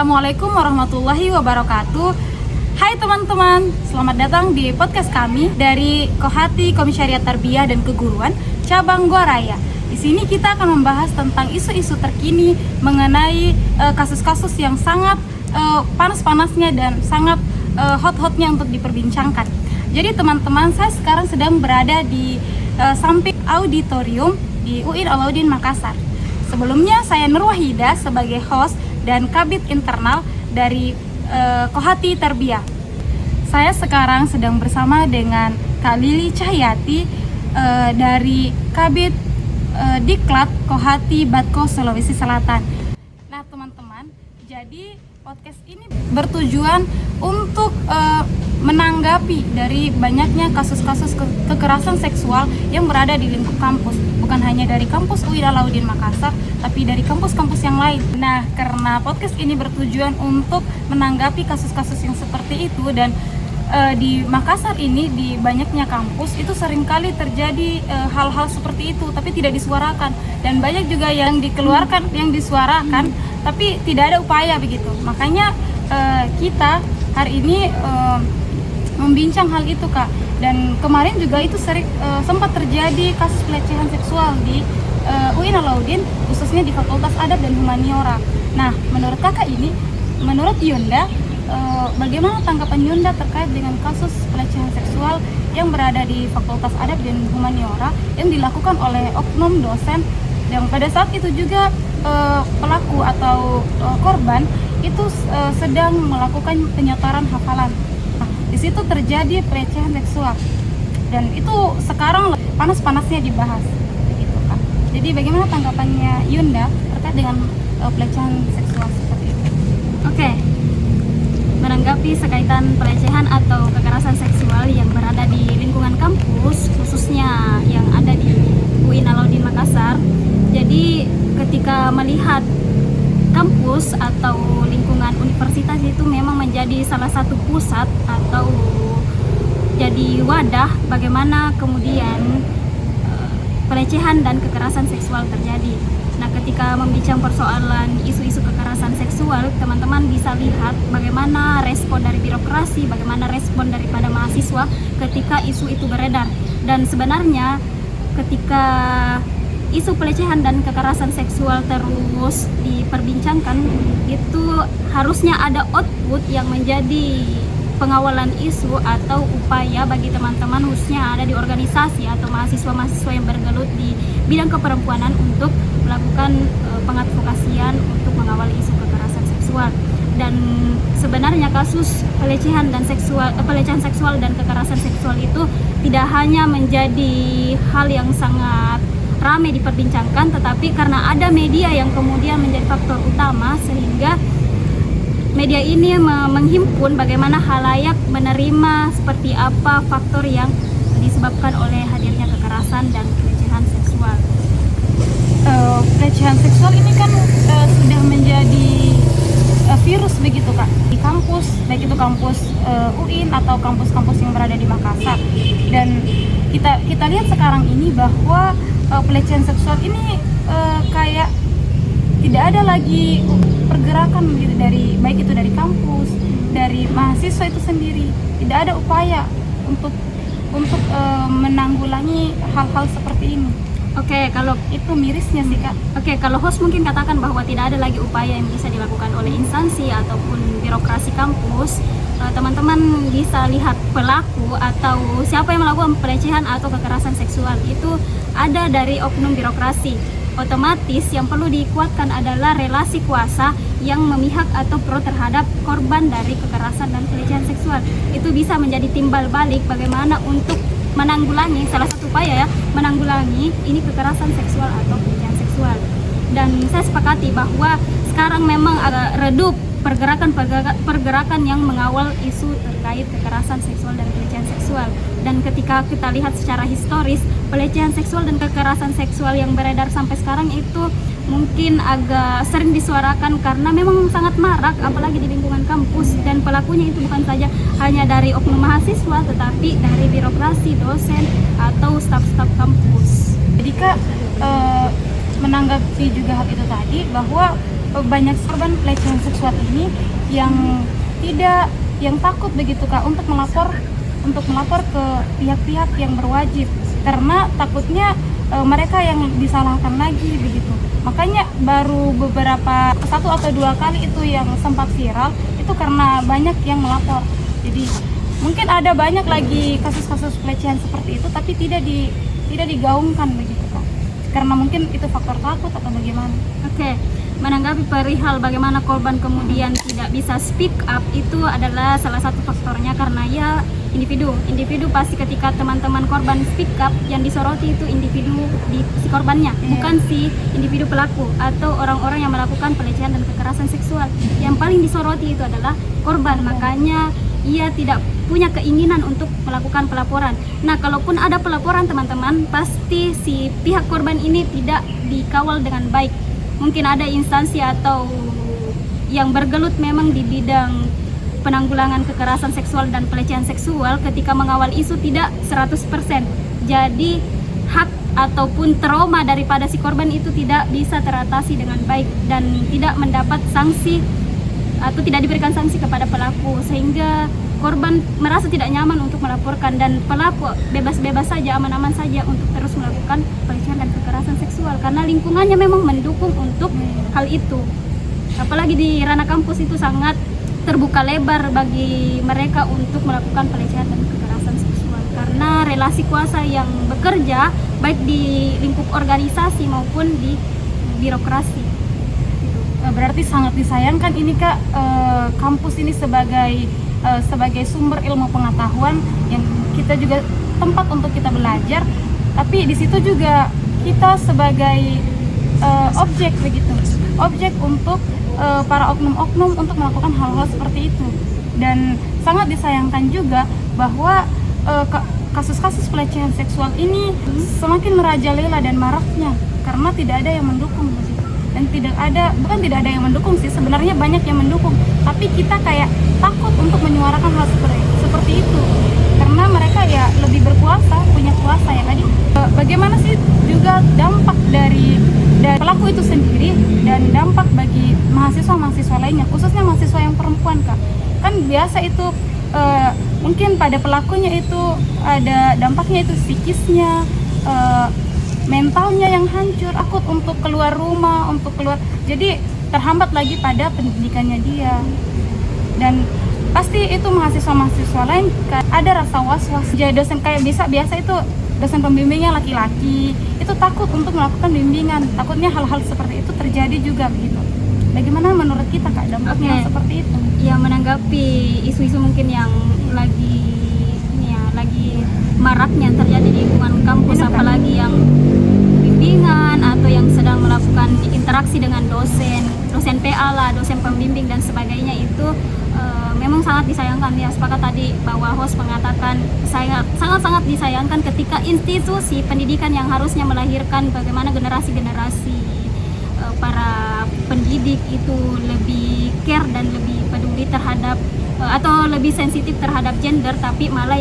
Assalamualaikum warahmatullahi wabarakatuh. Hai teman-teman, selamat datang di podcast kami dari Kohati Komisariat Tarbiyah dan Keguruan Cabang Goa Raya. Di sini kita akan membahas tentang isu-isu terkini mengenai kasus-kasus yang sangat panas-panasnya dan sangat hot-hotnya untuk diperbincangkan. Jadi teman-teman, saya sekarang sedang berada di samping auditorium di UIN Alauddin Makassar. Sebelumnya saya Nur Wahida sebagai host dan kabit internal dari Kohati Tarbiyah. Saya sekarang sedang bersama dengan Kak Lili Cahyati dari kabit Diklat Kohati Batko Sulawesi Selatan. Nah teman-teman, jadi podcast ini bertujuan untuk menanggapi dari banyaknya kasus-kasus kekerasan seksual yang berada di lingkup kampus, bukan hanya dari kampus UIN Alauddin Makassar, tapi dari kampus-kampus yang lain. Nah, karena podcast ini bertujuan untuk menanggapi kasus-kasus yang seperti itu, dan di Makassar ini, di banyaknya kampus itu seringkali terjadi hal-hal seperti itu, tapi tidak disuarakan, dan banyak juga yang dikeluarkan, yang disuarakan, tapi tidak ada upaya begitu. Makanya kita hari ini membincang hal itu, Kak. Dan kemarin juga itu sempat terjadi kasus pelecehan seksual di UIN Alauddin, khususnya di Fakultas Adab dan Humaniora. Nah, menurut Kakak ini, menurut Yunda, bagaimana tanggapan Yunda terkait dengan kasus pelecehan seksual yang berada di Fakultas Adab dan Humaniora yang dilakukan oleh oknum dosen, yang pada saat itu juga pelaku atau korban itu sedang melakukan penyetoraan hafalan. Nah, di situ terjadi pelecehan seksual, dan itu sekarang panas-panasnya dibahas, begitu Kak. Jadi bagaimana tanggapannya Yunda terkait dengan pelecehan seksual seperti itu? Oke, menanggapi sekaitan pelecehan atau kekerasan seksual yang berada di lingkungan kampus, khususnya yang ada di UIN Alauddin Makassar. Jadi ketika melihat kampus atau lingkungan universitas itu memang menjadi salah satu pusat atau jadi wadah bagaimana kemudian pelecehan dan kekerasan seksual terjadi. Nah, ketika membincang persoalan isu-isu kekerasan seksual, teman-teman bisa lihat bagaimana respon dari birokrasi, bagaimana respon daripada mahasiswa ketika isu itu beredar. Dan sebenarnya ketika isu pelecehan dan kekerasan seksual terus diperbincangkan, itu harusnya ada output yang menjadi pengawalan isu atau upaya bagi teman-teman khususnya ada di organisasi atau mahasiswa-mahasiswa yang bergelut di bidang keperempuanan untuk melakukan pengadvokasian untuk mengawal isu kekerasan seksual. Dan sebenarnya kasus pelecehan seksual dan kekerasan seksual itu tidak hanya menjadi hal yang sangat ramai diperbincangkan, tetapi karena ada media yang kemudian menjadi faktor utama, sehingga media ini menghimpun bagaimana halayak menerima seperti apa faktor yang disebabkan oleh hadirnya kekerasan dan pelecehan seksual. Pelecehan seksual ini kan sudah menjadi virus begitu Kak di kampus, baik itu kampus UIN atau kampus-kampus yang berada di Makassar. Dan kita lihat sekarang ini bahwa pelecehan seksual ini kayak tidak ada lagi pergerakan gitu, dari baik itu dari kampus, dari mahasiswa itu sendiri. Tidak ada upaya untuk menanggulangi hal-hal seperti ini. Oke, kalau itu mirisnya sih Kak. Oke, kalau host mungkin katakan bahwa tidak ada lagi upaya yang bisa dilakukan oleh instansi ataupun birokrasi kampus. Teman-teman bisa lihat pelaku atau siapa yang melakukan pelecehan atau kekerasan seksual itu ada dari oknum birokrasi. Otomatis yang perlu dikuatkan adalah relasi kuasa yang memihak atau pro terhadap korban dari kekerasan dan pelecehan seksual. Itu bisa menjadi timbal balik bagaimana untuk menanggulangi, salah satu upaya ya, menanggulangi ini kekerasan seksual atau pelecehan seksual. Dan saya sepakati bahwa sekarang memang agak redup pergerakan yang mengawal isu terkait kekerasan seksual dan pelecehan seksual. Dan ketika kita lihat secara historis, pelecehan seksual dan kekerasan seksual yang beredar sampai sekarang itu mungkin agak sering disuarakan karena memang sangat marak, apalagi di lingkungan kampus, dan pelakunya itu bukan saja hanya dari oknum mahasiswa, tetapi dari birokrasi, dosen, atau staf-staf kampus. Jadi Kak, menanggapi juga hal itu tadi, bahwa banyak korban pelecehan seksual ini yang takut begitu Kak untuk melapor ke pihak-pihak yang berwajib, karena takutnya mereka yang disalahkan lagi begitu. Makanya baru beberapa 1 atau 2 kali itu yang sempat viral itu karena banyak yang melapor. Jadi mungkin ada banyak lagi kasus-kasus pelecehan seperti itu tapi tidak digaungkan begitu Kak. Karena mungkin itu faktor takut atau bagaimana. Oke, menanggapi perihal bagaimana korban kemudian tidak bisa speak up, itu adalah salah satu faktornya karena ya individu pasti ketika teman-teman korban speak up, yang disoroti itu individu si korbannya, bukan si individu pelaku atau orang-orang yang melakukan pelecehan dan kekerasan seksual. Yang paling disoroti itu adalah korban, makanya ia tidak punya keinginan untuk melakukan pelaporan. Nah, kalaupun ada pelaporan teman-teman, pasti si pihak korban ini tidak dikawal dengan baik. Mungkin ada instansi atau yang bergelut memang di bidang penanggulangan kekerasan seksual dan pelecehan seksual, ketika mengawal isu tidak 100%. Jadi hak ataupun trauma daripada si korban itu tidak bisa teratasi dengan baik dan tidak mendapat sanksi atau tidak diberikan sanksi kepada pelaku, sehingga korban merasa tidak nyaman untuk melaporkan dan pelaku bebas-bebas saja, aman-aman saja untuk terus melakukan pelecehan dan kekerasan seksual karena lingkungannya memang mendukung untuk hal itu. Apalagi di ranah kampus itu sangat terbuka lebar bagi mereka untuk melakukan pelecehan dan kekerasan seksual karena relasi kuasa yang bekerja baik di lingkup organisasi maupun di birokrasi. Berarti sangat disayangkan ini Kak, kampus ini sebagai sumber ilmu pengetahuan yang kita juga tempat untuk kita belajar, tapi di situ juga kita sebagai objek begitu, objek untuk para oknum-oknum untuk melakukan hal-hal seperti itu. Dan sangat disayangkan juga bahwa kasus-kasus pelecehan seksual ini semakin merajalela dan maraknya karena tidak ada yang mendukung begitu. Dan tidak ada yang mendukung sih, sebenarnya banyak yang mendukung, tapi kita kayak takut untuk menyuarakan hal seperti itu karena mereka ya lebih berkuasa, punya kuasa ya tadi. Bagaimana sih juga dampak dari pelaku itu sendiri dan dampak bagi mahasiswa lainnya, khususnya mahasiswa yang perempuan Kak. Kan biasa itu mungkin pada pelakunya itu ada dampaknya itu psikisnya, mentalnya yang hancur, takut untuk keluar rumah, jadi terhambat lagi pada pendidikannya dia. Dan pasti itu mahasiswa lain ada rasa was-was. Jadi dosen kayak biasa itu dosen pembimbingnya laki-laki, itu takut untuk melakukan bimbingan, takutnya hal-hal seperti itu terjadi juga begitu. Bagaimana menurut kita Kak dampaknya seperti itu? Ya, menanggapi isu-isu mungkin yang lagi maraknya terjadi di lingkungan kampus, apalagi yang bimbingan atau yang sedang melakukan interaksi dengan dosen PA lah, dosen pembimbing dan sebagainya, itu memang sangat disayangkan. Ya, sepakat tadi bahwa host mengatakan sangat disayangkan ketika institusi pendidikan yang harusnya melahirkan bagaimana generasi-generasi para pendidik itu lebih care dan lebih peduli terhadap atau lebih sensitif terhadap gender, tapi malah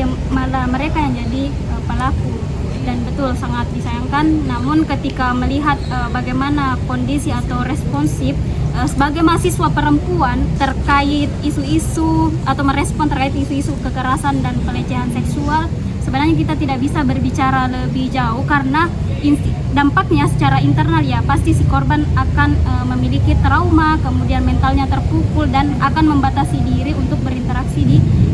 mereka yang jadi pelaku. Dan betul sangat disayangkan. Namun ketika melihat bagaimana kondisi atau responsif sebagai mahasiswa perempuan terkait isu-isu atau merespon terkait isu-isu kekerasan dan pelecehan seksual, sebenarnya kita tidak bisa berbicara lebih jauh karena dampaknya secara internal ya pasti si korban akan memiliki trauma, kemudian mentalnya terpukul dan akan membatasi diri untuk berinteraksi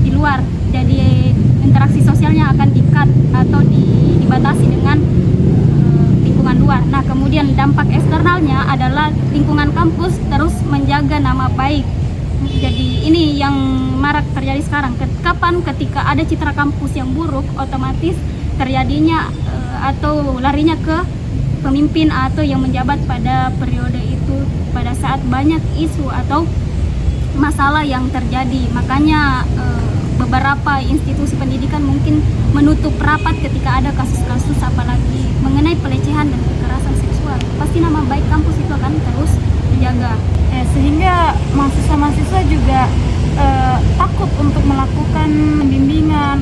di luar. Jadi interaksi sosialnya akan di-cut atau dibatasi dengan lingkungan luar. Nah, kemudian dampak eksternalnya adalah lingkungan kampus terus menjaga nama baik. Jadi ini yang marak terjadi sekarang. Kapan ketika ada citra kampus yang buruk, otomatis terjadinya atau larinya ke pemimpin atau yang menjabat pada periode itu pada saat banyak isu atau masalah yang terjadi. Makanya beberapa institusi pendidikan mungkin menutup rapat ketika ada kasus-kasus apalagi mengenai pelecehan dan kekerasan seksual. Pasti nama baik kampus itu akan terus dijaga. Sehingga mahasiswa juga takut untuk melakukan bimbingan,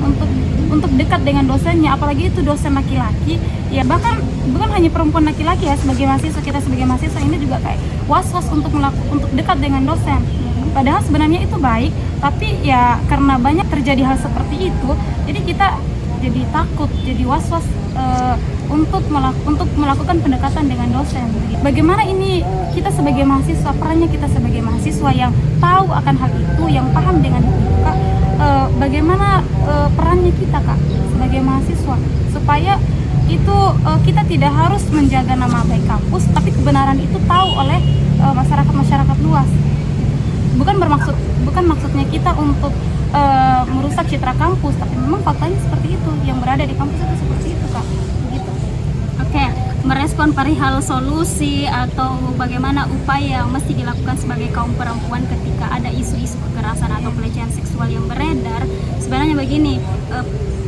untuk dekat dengan dosennya, apalagi itu dosen laki-laki. Ya bahkan bukan hanya perempuan laki-laki ya, sebagai mahasiswa, kita sebagai mahasiswa ini juga kayak was-was untuk dekat dengan dosen. Padahal sebenarnya itu baik, tapi ya karena banyak terjadi hal seperti itu, jadi kita jadi takut, jadi was-was untuk melakukan pendekatan dengan dosen. Bagaimana ini kita sebagai mahasiswa, perannya kita sebagai mahasiswa yang tahu akan hal itu, yang paham dengan itu, Kak, bagaimana perannya kita, Kak, sebagai mahasiswa, supaya itu kita tidak harus menjaga nama baik kampus, tapi kebenaran itu tahu oleh masyarakat luas. Bukan maksudnya kita untuk merusak citra kampus, tapi memang faktanya seperti itu, yang berada di kampus itu seperti itu, Kak. Gitu. Oke, merespon perihal solusi atau bagaimana upaya yang mesti dilakukan sebagai kaum perempuan ketika ada isu-isu kekerasan atau pelecehan seksual yang beredar. Sebenarnya begini,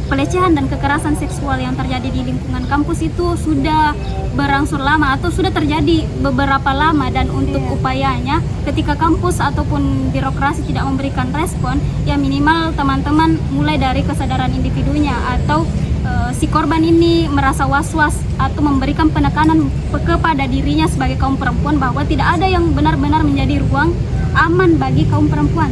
pelecehan dan kekerasan seksual yang terjadi di lingkungan kampus itu sudah berangsur lama atau sudah terjadi beberapa lama, dan untuk upayanya ketika kampus ataupun birokrasi tidak memberikan respon, ya minimal teman-teman mulai dari kesadaran individunya atau si korban ini merasa was-was atau memberikan penekanan kepada dirinya sebagai kaum perempuan bahwa tidak ada yang benar-benar menjadi ruang aman bagi kaum perempuan.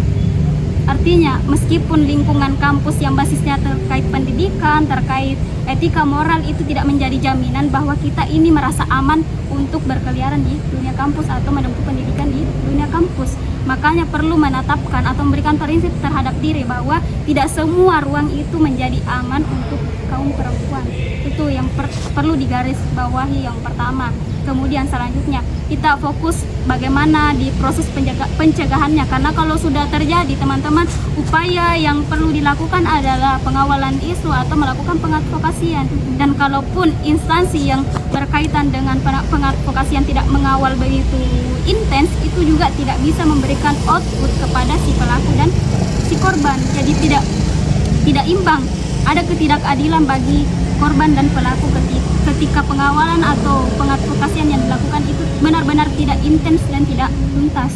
Artinya, meskipun lingkungan kampus yang basisnya terkait pendidikan, terkait etika moral itu tidak menjadi jaminan bahwa kita ini merasa aman untuk berkeliaran di dunia kampus atau menempuh pendidikan di dunia kampus. Makanya perlu menetapkan atau memberikan prinsip terhadap diri bahwa tidak semua ruang itu menjadi aman untuk kaum perempuan. Itu yang perlu digarisbawahi yang pertama. Kemudian selanjutnya kita fokus bagaimana di proses pencegahannya, karena kalau sudah terjadi teman-teman, upaya yang perlu dilakukan adalah pengawalan isu atau melakukan pengadvokasian. Dan kalaupun instansi yang berkaitan dengan pengadvokasian tidak mengawal begitu intens, itu juga tidak bisa memberikan output kepada si pelaku dan si korban. Jadi tidak imbang, ada ketidakadilan bagi korban dan pelaku ketika pengawalan atau pengadvokasian yang dilakukan itu benar-benar tidak intens dan tidak tuntas.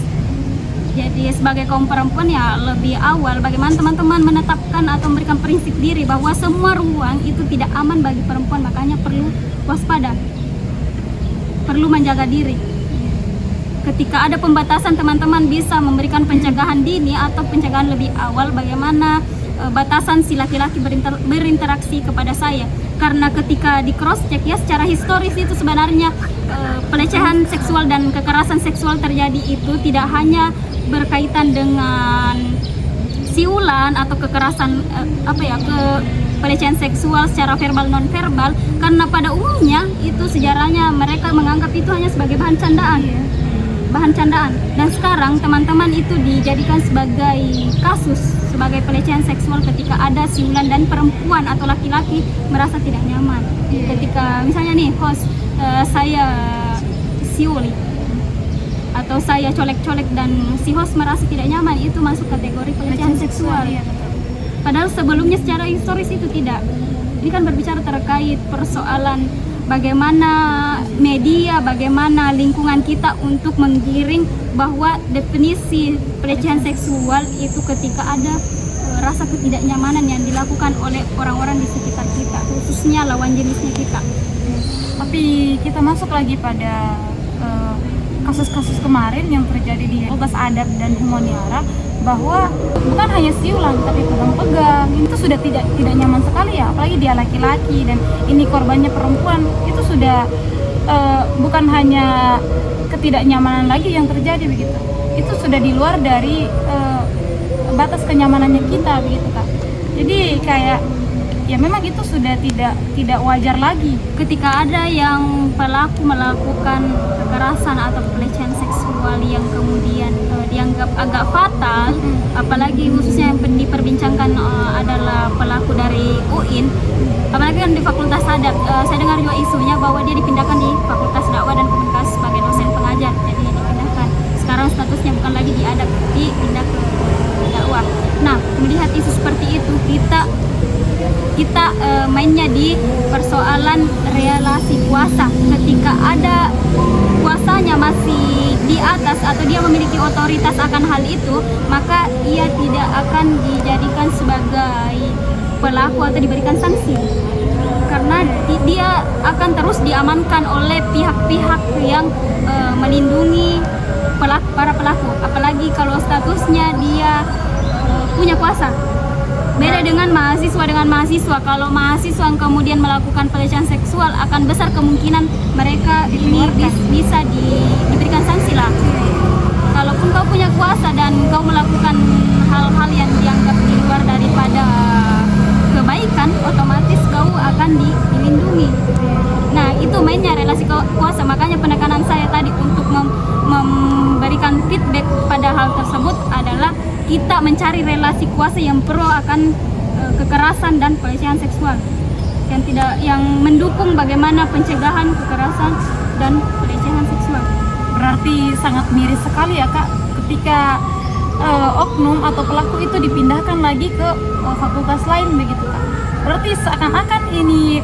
Jadi sebagai kaum perempuan ya lebih awal bagaimana teman-teman menetapkan atau memberikan prinsip diri bahwa semua ruang itu tidak aman bagi perempuan, makanya perlu waspada, perlu menjaga diri. Ketika ada pembatasan, teman-teman bisa memberikan pencegahan dini atau pencegahan lebih awal, bagaimana batasan si laki-laki berinteraksi kepada saya. Karena ketika di cross check ya secara historis itu sebenarnya pelecehan seksual dan kekerasan seksual terjadi itu tidak hanya berkaitan dengan siulan atau kekerasan pelecehan seksual secara verbal non verbal, karena pada umumnya itu sejarahnya mereka menganggap itu hanya sebagai bahan candaan. Dan sekarang teman-teman itu dijadikan sebagai kasus, sebagai pelecehan seksual ketika ada siulan dan perempuan atau laki-laki merasa tidak nyaman. Ketika misalnya nih host saya siul atau saya colek-colek dan si host merasa tidak nyaman, itu masuk kategori pelecehan seksual. Padahal sebelumnya secara historis itu tidak. Ini kan berbicara terkait persoalan bagaimana media, bagaimana lingkungan kita untuk menggiring bahwa definisi pelecehan seksual itu ketika ada rasa ketidaknyamanan yang dilakukan oleh orang-orang di sekitar kita, khususnya lawan jenisnya kita. Tapi kita masuk lagi pada kasus-kasus kemarin yang terjadi di Fakultas Adat dan Humaniora, bahwa bukan hanya siulan tapi pegang-pegang itu sudah tidak nyaman sekali ya, apalagi dia laki-laki dan ini korbannya perempuan. Itu sudah bukan hanya ketidaknyamanan lagi yang terjadi begitu, itu sudah di luar dari batas kenyamanannya kita begitu, Kak. Jadi kayak ya memang itu sudah tidak wajar lagi ketika ada yang pelaku melakukan kekerasan atau pelecehan seksual yang kemudian dianggap agak fatal, apalagi khususnya yang diperbincangkan adalah pelaku dari UIN, apalagi kan di Fakultas Adat. Saya dengar juga isunya bahwa dia dipindahkan di Fakultas Dakwah dan Komunikasi sebagai dosen pengajar, jadi dipindahkan. Sekarang statusnya bukan lagi di Adat, dipindah ke Dakwah. Nah, melihat isu seperti itu, kita mainnya di persoalan relasi kuasa. Ketika ada kuasanya masih di atas atau dia memiliki otoritas akan hal itu, maka ia tidak akan dijadikan sebagai pelaku atau diberikan sanksi, karena dia akan terus diamankan oleh pihak-pihak yang melindungi para pelaku, apalagi kalau statusnya dia punya kuasa. Beda dengan mahasiswa, kalau mahasiswa yang kemudian melakukan pelecehan seksual akan besar kemungkinan mereka ini bisa diberikan sanksi lah. Kalaupun kau punya kuasa dan kau melakukan hal-hal yang dianggap di luar daripada kebaikan, otomatis kau akan dilindungi. Nah, itu mainnya relasi kuasa. Makanya penekanan saya tadi untuk memberikan feedback pada hal tersebut adalah kita mencari relasi kuasa yang pro akan kekerasan dan pelecehan seksual, yang mendukung bagaimana pencegahan kekerasan dan pelecehan seksual. Berarti sangat miris sekali ya Kak, ketika oknum atau pelaku itu dipindahkan lagi ke fakultas lain begitu Kak. Berarti seakan-akan ini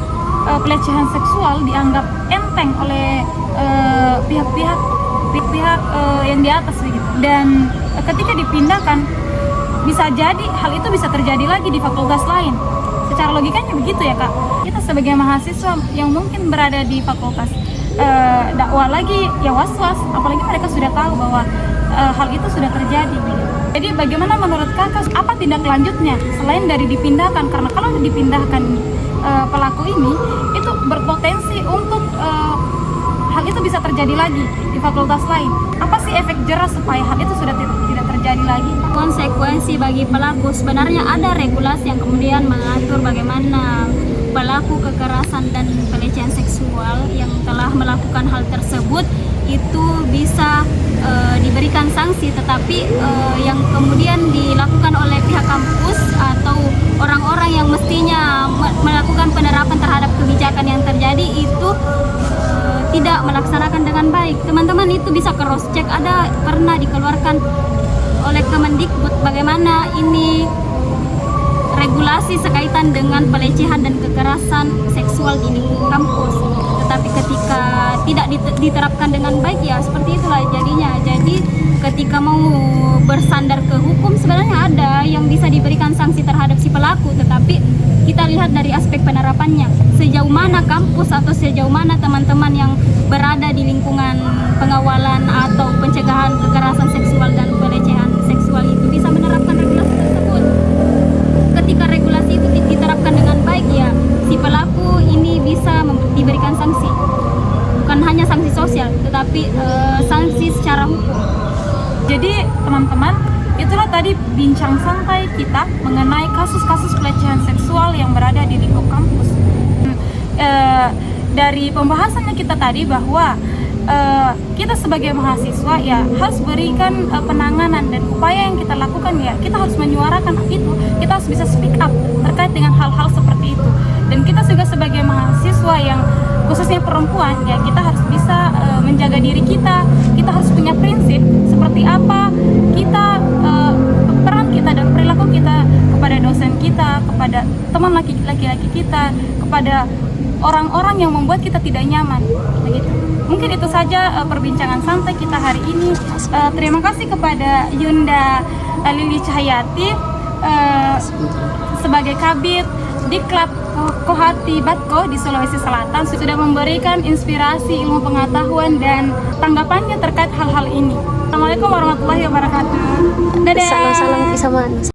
pelecehan seksual dianggap enteng oleh pihak-pihak yang di atas begitu. Dan ketika dipindahkan, bisa jadi hal itu bisa terjadi lagi di fakultas lain. Secara logikanya begitu ya Kak. Kita sebagai mahasiswa yang mungkin berada di fakultas dakwah lagi ya was-was, apalagi mereka sudah tahu bahwa hal itu sudah terjadi begitu. Jadi bagaimana menurut Kakak, apa tindak lanjutnya selain dari dipindahkan? Karena kalau dipindahkan pelaku ini itu berpotensi untuk hal itu bisa terjadi lagi di fakultas lain. Apa sih efek jerah supaya hal itu sudah tidak terjadi lagi? Konsekuensi bagi pelaku, sebenarnya ada regulasi yang kemudian mengatur bagaimana pelaku kekerasan dan pelecehan seksual yang telah melakukan hal tersebut itu bisa diberikan sanksi, tetapi yang kemudian dilakukan oleh pihak kampus atau orang-orang yang mestinya melakukan penerapan terhadap kebijakan yang terjadi itu tidak melaksanakan dengan baik. Teman-teman itu bisa cross check, ada pernah dikeluarkan oleh Kemendikbud bagaimana ini regulasi sekaitan dengan pelecehan dan kekerasan seksual di lingkungan kampus. Tetapi ketika tidak diterapkan dengan baik, ya seperti itulah jadinya. Jadi ketika mau bersandar ke hukum, sebenarnya ada yang bisa diberikan sanksi terhadap si pelaku, tetapi kita lihat dari aspek penerapannya, sejauh mana kampus atau sejauh mana teman-teman yang berada di lingkungan pengawalan atau pencegahan kekerasan seksual dan pelecehan seksual itu bisa menerapkan regulasi tersebut. Ketika regulasi itu diterapkan dengan baik, ya si pelaku ini bisa diberikan sanksi, bukan hanya sanksi sosial tetapi sanksi secara hukum. Jadi teman-teman, itulah tadi bincang santai kita mengenai kasus-kasus pelecehan seksual yang berada di lingkup kampus. Dari pembahasannya kita tadi bahwa kita sebagai mahasiswa ya harus berikan penanganan dan upaya yang kita lakukan, ya kita harus menyuarakan itu, kita harus bisa speak up terkait dengan hal-hal seperti itu. Dan kita juga sebagai mahasiswa yang khususnya perempuan, ya kita harus bisa menjaga diri kita harus punya prinsip seperti apa kita peran kita dan perilaku kita kepada dosen kita, kepada teman laki-laki kita, kepada orang-orang yang membuat kita tidak nyaman begitu. Mungkin itu saja perbincangan santai kita hari ini. Terima kasih kepada Yunda Lili Cahyati sebagai Kabid Diklat Kohati Batko di Sulawesi Selatan sudah memberikan inspirasi, ilmu pengetahuan dan tanggapannya terkait hal-hal ini. Assalamualaikum warahmatullahi wabarakatuh. Dadah. Salam-salam